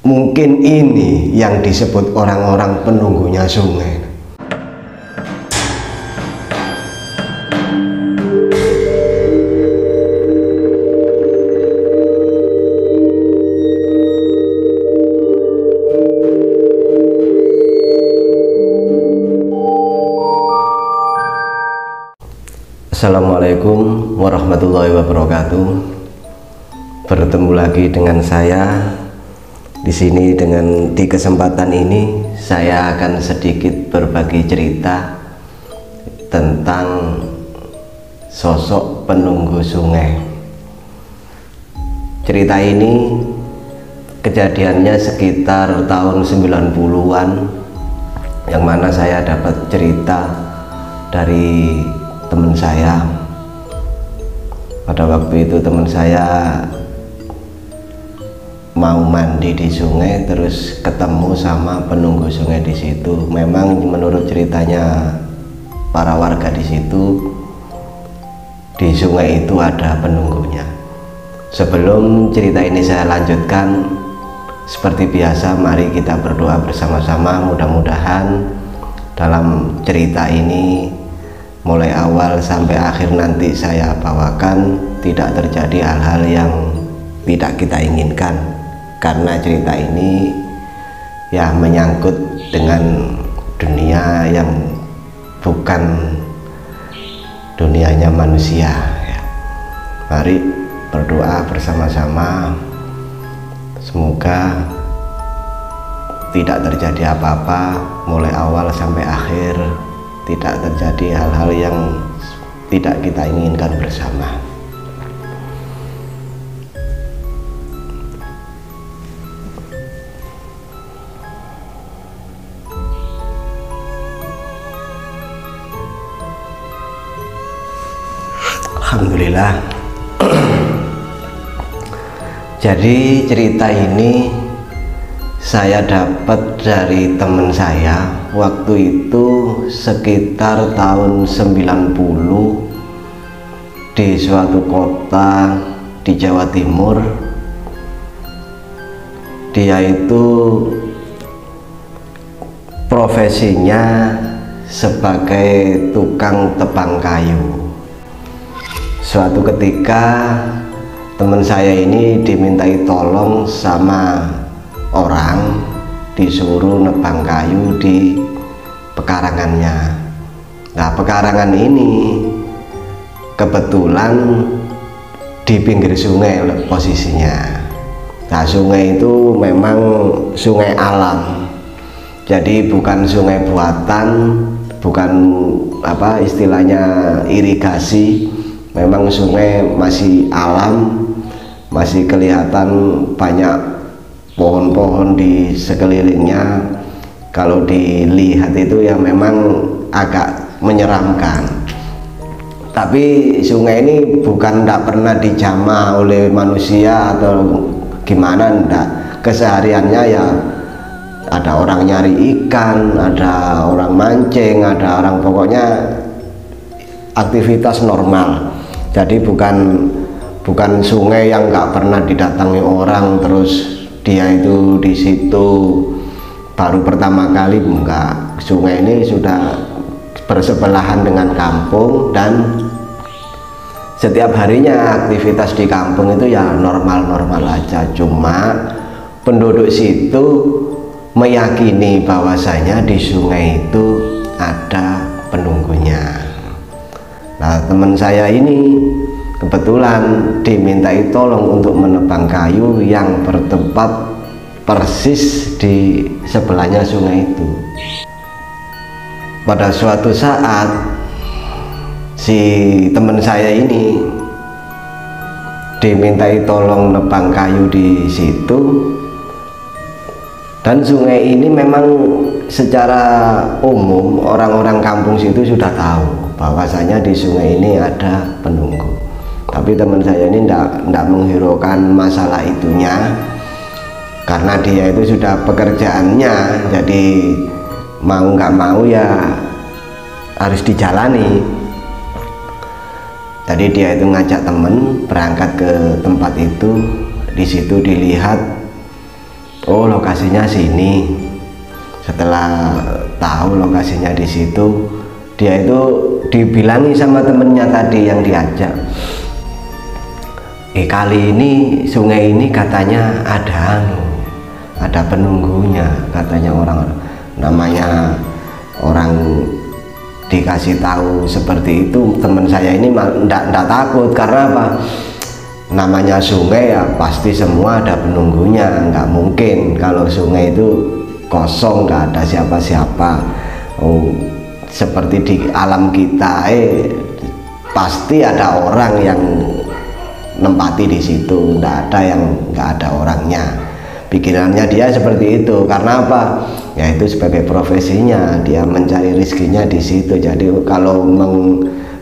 Mungkin ini yang disebut orang-orang penunggunya sungai. Assalamualaikum warahmatullahi wabarakatuh. Bertemu lagi dengan saya di sini. Di kesempatan ini saya akan sedikit berbagi cerita tentang sosok penunggu sungai. Cerita ini kejadiannya sekitar tahun 90-an, yang mana saya dapat cerita dari teman saya. Pada waktu itu teman saya mau mandi di sungai, terus ketemu sama penunggu sungai di situ. Memang menurut ceritanya para warga di situ, di sungai itu ada penunggunya. Sebelum cerita ini saya lanjutkan, seperti biasa mari kita berdoa bersama-sama. Mudah-mudahan dalam cerita ini mulai awal sampai akhir nanti saya bawakan tidak terjadi hal-hal yang tidak kita inginkan, karena cerita ini ya menyangkut dengan dunia yang bukan dunianya manusia ya. Mari berdoa bersama-sama, semoga tidak terjadi apa-apa mulai awal sampai akhir, tidak terjadi hal-hal yang tidak kita inginkan bersama. Alhamdulillah. Jadi cerita ini saya dapat dari teman saya waktu itu sekitar tahun 90 di suatu kota di Jawa Timur. Dia itu profesinya sebagai tukang tebang kayu. Suatu ketika teman saya ini dimintai tolong sama orang, disuruh nebang kayu di pekarangannya. Nah, pekarangan ini kebetulan di pinggir sungai posisinya. Nah, sungai itu memang sungai alam, jadi bukan sungai buatan, bukan apa istilahnya irigasi. Memang sungai masih alam, masih kelihatan banyak pohon-pohon di sekelilingnya. Kalau dilihat itu ya memang agak menyeramkan. Tapi sungai ini bukan tidak pernah dijamah oleh manusia atau gimana, enggak. Kesehariannya ya ada orang nyari ikan, ada orang mancing, ada orang, pokoknya aktivitas normal. Jadi bukan sungai yang nggak pernah didatangi orang, terus dia itu di situ baru pertama kali. Enggak, sungai ini sudah bersebelahan dengan kampung, dan setiap harinya aktivitas di kampung itu ya normal-normal aja. Cuma penduduk situ meyakini bahwasanya di sungai itu ada penunggunya. Nah, teman saya ini kebetulan dimintai tolong untuk menebang kayu yang bertempat persis di sebelahnya sungai itu. Pada suatu saat si teman saya ini dimintai tolong nebang kayu di situ, dan sungai ini memang secara umum orang-orang kampung situ sudah tahu bahwasanya di sungai ini ada penunggu. Tapi teman saya ini tidak menghiraukan masalah itunya, karena dia itu sudah pekerjaannya, jadi mau nggak mau ya harus dijalani. Jadi dia itu ngajak temen berangkat ke tempat itu. Di situ dilihat oh lokasinya sini. Setelah tahu lokasinya di situ, dia itu dibilangi sama temennya tadi yang diajak, kali ini sungai ini katanya ada penunggunya, katanya orang namanya orang dikasih tahu seperti itu. Teman saya ini ndak takut, karena apa, namanya sungai ya pasti semua ada penunggunya, nggak mungkin kalau sungai itu kosong nggak ada siapa-siapa. Seperti di alam kita pasti ada orang yang nempati di situ, nggak ada orangnya. Pikirannya dia seperti itu, karena apa, ya itu sebagai profesinya, dia mencari rizkinya di situ. Jadi kalau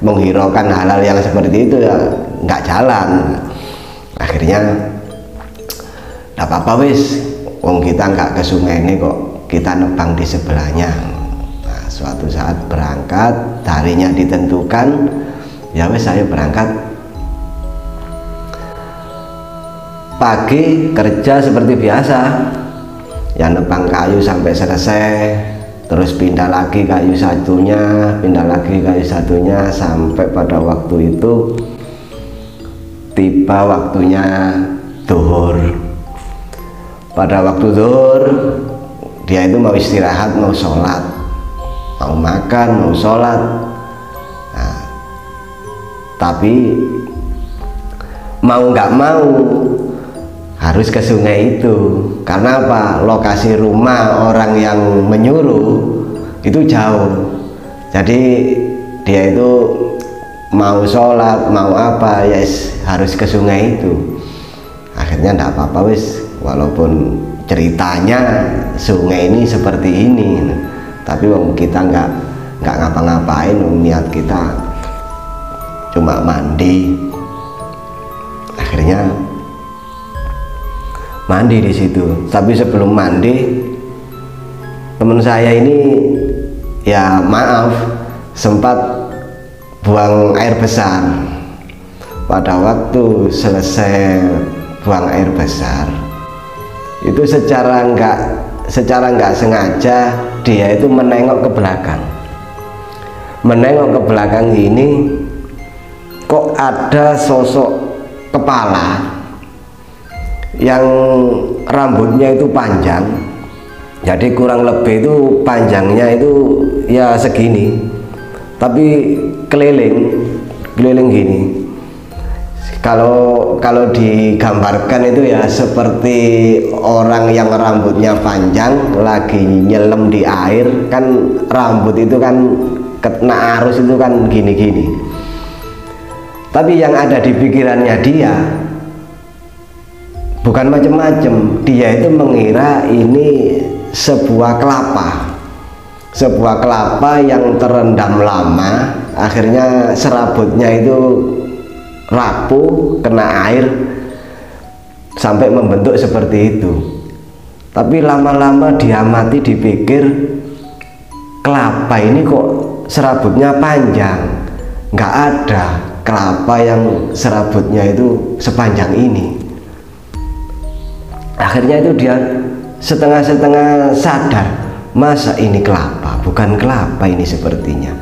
menghiraukan hal-hal yang seperti itu ya nggak jalan. Akhirnya nggak apa-apa wis, wong kita nggak ke sungai ini kok, kita nebang di sebelahnya. Nah, suatu saat berangkat, harinya ditentukan, ya wis saya berangkat. Pagi kerja seperti biasa, ya nebang kayu sampai selesai, terus pindah lagi kayu satunya, sampai pada waktu itu tiba waktunya zuhur. Pada waktu zuhur dia itu mau istirahat, mau sholat, mau makan, mau sholat. Nah, tapi mau nggak mau harus ke sungai itu, karena apa, lokasi rumah orang yang menyuruh itu jauh. Jadi dia itu mau sholat, mau apa, ya harus ke sungai itu. Akhirnya enggak apa-apa wis, walaupun ceritanya sungai ini seperti ini, tapi kita nggak ngapa-ngapain, niat kita cuma mandi. Akhirnya mandi di situ. Tapi sebelum mandi, teman saya ini ya maaf sempat buang air besar. Pada waktu selesai buang air besar, itu secara nggak sengaja dia itu menengok ke belakang. Menengok ke belakang ini, kok ada sosok kepala yang rambutnya itu panjang. Jadi kurang lebih itu panjangnya itu ya segini, tapi keliling gini. Kalau digambarkan itu ya seperti orang yang rambutnya panjang lagi nyelam di air, kan rambut itu kan kena arus itu kan gini-gini. Tapi yang ada di pikirannya dia bukan macam-macam, dia itu mengira ini sebuah kelapa yang terendam lama, akhirnya serabutnya itu rapuh kena air sampai membentuk seperti itu. Tapi lama-lama diamati, dipikir kelapa ini kok serabutnya panjang, nggak ada kelapa yang serabutnya itu sepanjang ini. Akhirnya itu dia setengah-setengah sadar, masa ini kelapa, bukan kelapa ini sepertinya.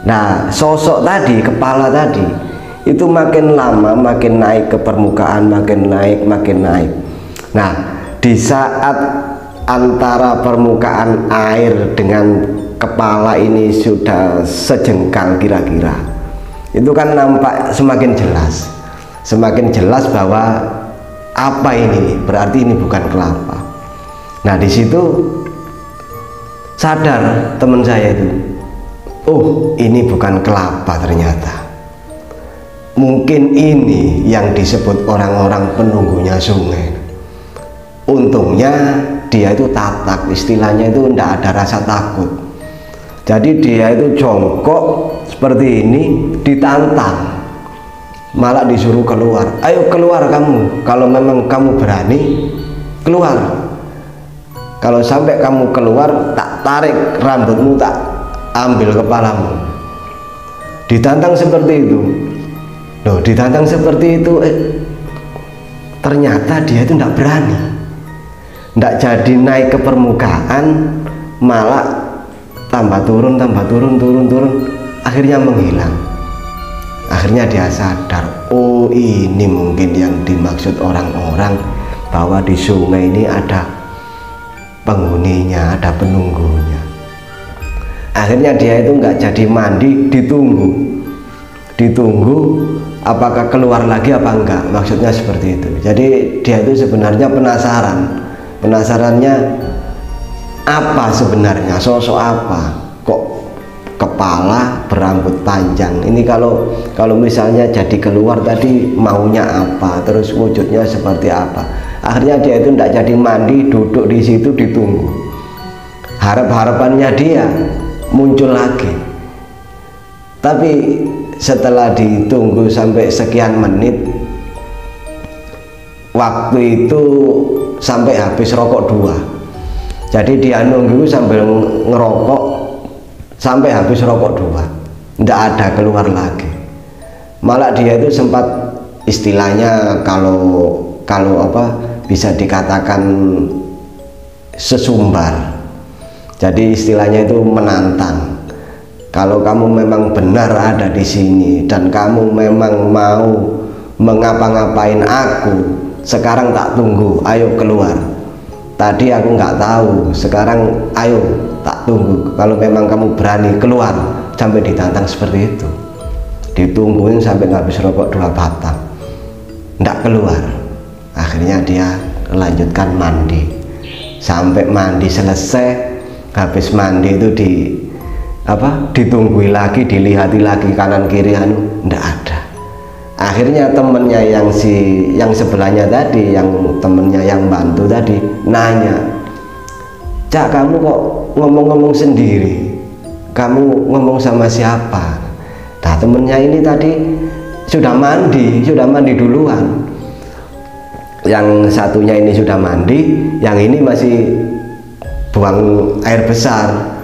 Nah, sosok tadi, kepala tadi itu makin lama makin naik ke permukaan, makin naik. Nah, di saat antara permukaan air dengan kepala ini sudah sejengkal kira-kira, itu kan nampak semakin jelas bahwa apa ini, berarti ini bukan kelapa. Nah, di situ sadar teman saya itu, oh ini bukan kelapa ternyata. Mungkin ini yang disebut orang-orang penunggunya sungai. Untungnya dia itu tatak, istilahnya itu tidak ada rasa takut. Jadi dia itu jongkok seperti ini, ditantang, malah disuruh keluar. Ayo keluar kamu, kalau memang kamu berani keluar. Kalau sampai kamu keluar, tak tarik rambutmu, tak ambil kepalamu. Ditantang seperti itu. Loh, ditantang seperti itu, ternyata dia itu tidak berani. ndak jadi naik ke permukaan, malah tambah turun, akhirnya menghilang. Akhirnya dia sadar, oh ini mungkin yang dimaksud orang-orang, bahwa di sungai ini ada penghuninya, ada penunggunya. Akhirnya dia itu nggak jadi mandi, ditunggu apakah keluar lagi apa enggak, maksudnya seperti itu. Jadi dia itu sebenarnya penasarannya apa sebenarnya, sosok apa, kok kepala berambut panjang ini, kalau misalnya jadi keluar tadi maunya apa, terus wujudnya seperti apa. Akhirnya dia itu tidak jadi mandi, duduk di situ ditunggu. Harapannya dia muncul lagi, tapi setelah ditunggu sampai sekian menit, waktu itu sampai habis rokok 2. Jadi dia nunggu sambil ngerokok sampai habis rokok 2, tidak ada keluar lagi. Malah dia itu sempat istilahnya kalau apa bisa dikatakan sesumbar. Jadi istilahnya itu menantang. Kalau kamu memang benar ada di sini dan kamu memang mau mengapa-ngapain aku, sekarang tak tunggu, ayo keluar. Tadi aku nggak tahu, sekarang ayo tak tunggu. Kalau memang kamu berani keluar, sampai ditantang seperti itu. Ditungguin sampai habis rokok 2 batang, nggak keluar. Akhirnya dia lanjutkan mandi. Sampai mandi selesai, habis mandi itu ditunggu lagi, dilihati lagi kanan kiri, ndak ada. Akhirnya temennya yang sebelahnya tadi, yang temennya yang bantu tadi nanya, "Cak, kamu kok ngomong-ngomong sendiri? Kamu ngomong sama siapa?" Nah, temennya ini tadi sudah mandi duluan. Yang satunya ini sudah mandi, yang ini masih buang air besar.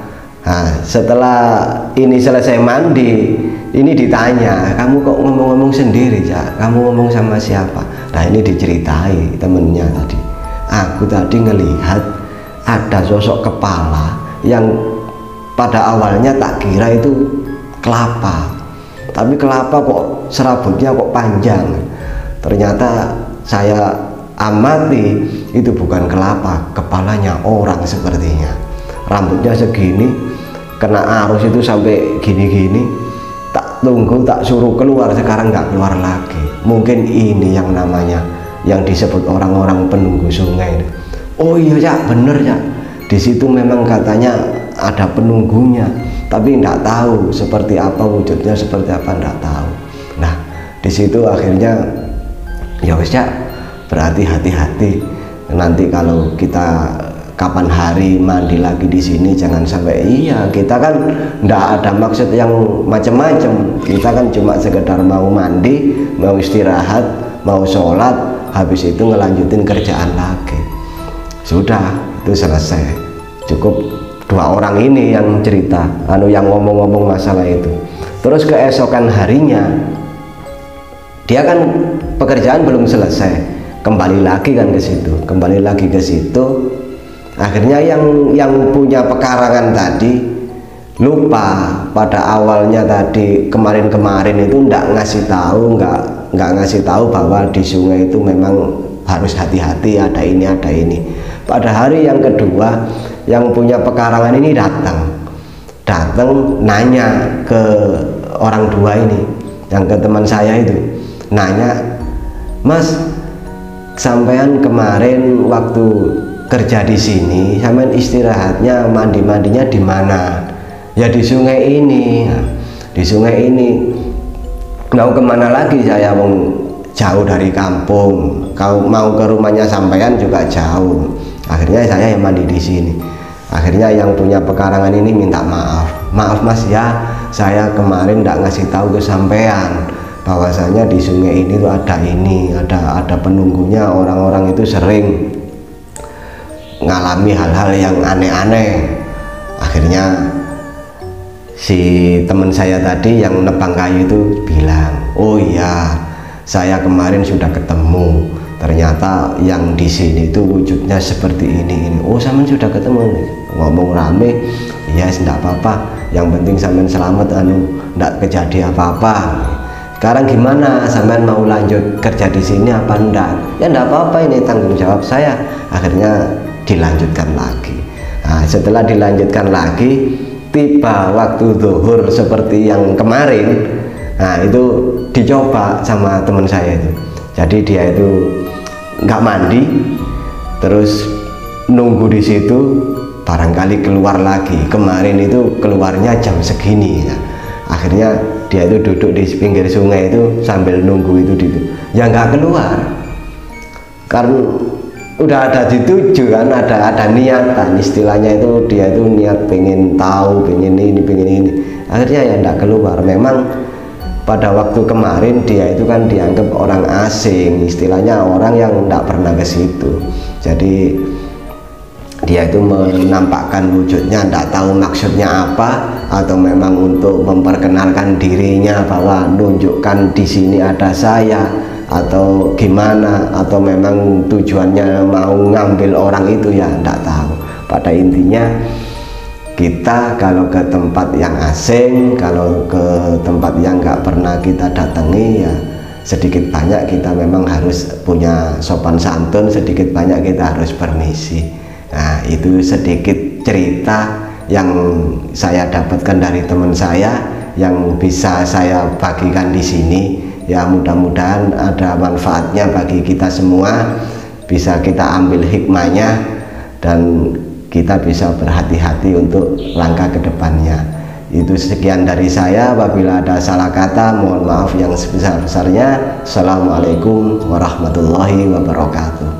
Nah, setelah ini selesai mandi, ini ditanya, "Kamu kok ngomong-ngomong sendiri, Cak? Kamu ngomong sama siapa?" Nah, ini diceritai temennya tadi, "Aku tadi ngelihat ada sosok kepala yang pada awalnya tak kira itu kelapa, tapi kelapa kok serabutnya kok panjang. Ternyata saya amati itu bukan kelapa, kepalanya orang sepertinya. Rambutnya segini, kena arus itu sampai gini-gini. Tak tunggu, tak suruh keluar, sekarang nggak keluar lagi. Mungkin ini yang namanya, yang disebut orang-orang penunggu sungai." "Oh iya, Cak, bener, Cak. Di situ memang katanya ada penunggunya, tapi nggak tahu seperti apa wujudnya, seperti apa nggak tahu." Nah, di situ akhirnya ya wis, Cak, berarti hati-hati. Nanti kalau kita kapan hari mandi lagi di sini jangan sampai, iya, kita kan ndak ada maksud yang macam-macam. Kita kan cuma sekedar mau mandi, mau istirahat, mau sholat, habis itu ngelanjutin kerjaan lagi. Sudah, itu selesai. Cukup 2 orang ini yang cerita, yang ngomong-ngomong masalah itu. Terus keesokan harinya, dia kan pekerjaan belum selesai, kembali lagi ke situ. Akhirnya yang punya pekarangan tadi lupa pada awalnya tadi, kemarin itu nggak ngasih tahu bahwa di sungai itu memang harus hati-hati, ada ini. Pada hari yang kedua, yang punya pekarangan ini datang nanya ke orang 2 ini, yang ke teman saya itu, nanya, "Mas, sampean kemarin waktu kerja di sini, sampean istirahatnya, mandi-mandinya di mana?" "Ya di sungai ini." "Di sungai ini, mau kemana lagi? Saya mau jauh dari kampung, kau mau ke rumahnya sampean juga jauh. Akhirnya saya yang mandi di sini." Akhirnya yang punya pekarangan ini minta maaf, Mas ya, saya kemarin tidak ngasih tahu ke sampean bahwasanya di sungai ini tuh ada penunggunya. Orang-orang itu sering ngalami hal-hal yang aneh-aneh." Akhirnya si teman saya tadi yang nebang kayu itu bilang, "Oh iya, saya kemarin sudah ketemu, ternyata yang di sini itu wujudnya seperti ini. Oh, sampean sudah ketemu nih. Ngomong rame, ya yes, enggak apa-apa, yang penting sampean selamat, enggak kejadian apa-apa. Sekarang gimana, sampean mau lanjut kerja di sini apa enggak? Ya enggak apa-apa, ini tanggung jawab saya. Akhirnya dilanjutkan lagi. Nah, setelah dilanjutkan lagi, tiba waktu zuhur seperti yang kemarin. Nah, itu dicoba sama teman saya itu. Jadi dia itu nggak mandi, terus nunggu di situ, barangkali keluar lagi. Kemarin itu keluarnya jam segini. Nah, akhirnya dia itu duduk di pinggir sungai itu sambil nunggu itu ya nggak keluar, karena udah ada dituju kan, ada niatan, istilahnya itu dia itu niat pengen tahu, pengen ini. Akhirnya ya nggak keluar. Memang pada waktu kemarin dia itu kan dianggap orang asing, istilahnya orang yang tidak pernah ke situ. Jadi dia itu menampakkan wujudnya, tidak tahu maksudnya apa, atau memang untuk memperkenalkan dirinya bahwa nunjukkan di sini ada saya, atau gimana, atau memang tujuannya mau ngambil orang itu, ya tidak tahu. Pada intinya kita kalau ke tempat yang asing, kalau ke tempat yang nggak pernah kita datangi, ya sedikit banyak kita memang harus punya sopan santun, sedikit banyak kita harus permisi. Nah, itu sedikit cerita yang saya dapatkan dari teman saya yang bisa saya bagikan di sini. Ya, mudah-mudahan ada manfaatnya bagi kita semua, bisa kita ambil hikmahnya dan kita bisa berhati-hati untuk langkah ke depannya. Itu sekian dari saya. Apabila ada salah kata, mohon maaf yang sebesar-besarnya. Assalamualaikum warahmatullahi wabarakatuh.